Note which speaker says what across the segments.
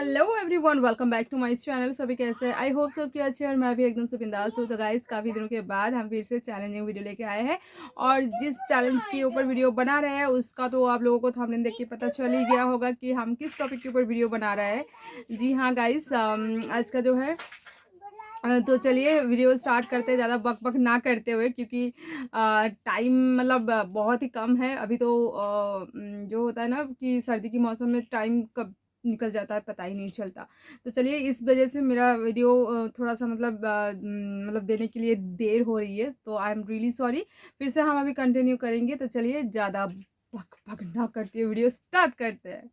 Speaker 1: Hello everyone, welcome back to my channel. सभी कैसे हैं? आई होप सब कि अच्छे और मैं भी एकदम से बिंदास हूँ। तो गाइस, काफ़ी दिनों के बाद हम फिर से चैलेंजिंग वीडियो लेके आए हैं और जिस चैलेंज के ऊपर वीडियो बना रहे हैं उसका तो आप लोगों को थंबनेल देख के पता चल ही गया होगा कि हम किस टॉपिक के ऊपर वीडियो बना रहे हैं। जी हाँ गाइस, आज का जो है तो चलिए वीडियो स्टार्ट करते हैं, ज़्यादा बक बक ना करते हुए, क्योंकि टाइम मतलब बहुत ही कम है अभी तो। जो होता है ना कि सर्दी के मौसम में टाइम कब निकल जाता है पता ही नहीं चलता। तो चलिए, इस वजह से मेरा वीडियो थोड़ा सा मतलब देने के लिए देर हो रही है, तो आई एम रियली सॉरी। फिर से हम अभी कंटिन्यू करेंगे। तो चलिए, ज़्यादा बक बक ना करते हुए वीडियो स्टार्ट करते हैं।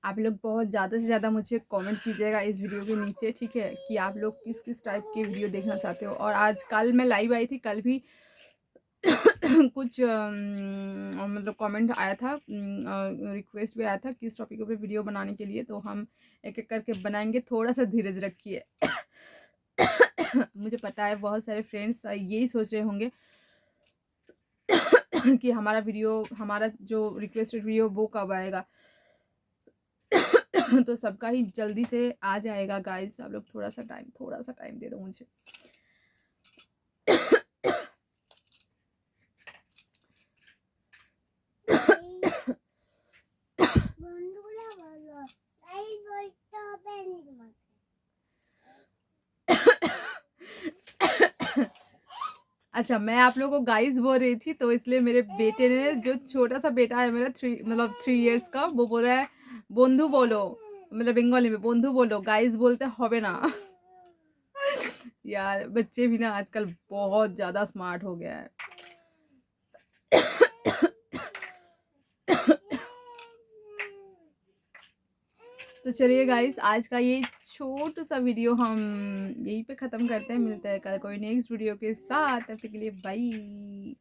Speaker 1: आप लोग बहुत ज़्यादा से ज़्यादा मुझे कमेंट कीजिएगा इस वीडियो के नीचे, ठीक है, कि आप लोग किस किस टाइप की वीडियो देखना चाहते हो। और आज कल मैं लाइव आई थी, कल भी कुछ मतलब कमेंट आया था, रिक्वेस्ट भी आया था किस टॉपिक के ऊपर वीडियो बनाने के लिए। तो हम एक एक करके बनाएंगे, थोड़ा सा धीरज रखिए। मुझे पता है बहुत सारे फ्रेंड्स यही सोच रहे होंगे कि हमारा जो रिक्वेस्टेड वीडियो वो कब आएगा। तो सबका ही जल्दी से आ जाएगा गाइस। आप लोग थोड़ा सा टाइम दे दो मुझे। अच्छा, मैं आप लोगों को गाइस बोल रही थी, तो इसलिए मेरे बेटे ने, जो छोटा सा बेटा है मेरा, 3 इयर्स का, वो बोल रहा है बंधु बोलो, मतलब बंगाली में बंधु बोलो, गाइस बोलते होबे ना। यार बच्चे भी ना आजकल बहुत ज़्यादा स्मार्ट हो गया है। तो चलिए गाइस, आज का ये छोटा सा वीडियो हम यहीं पे ख़त्म करते हैं। मिलते हैं कल कोई नेक्स्ट वीडियो के साथ। तब तक के लिए बाय।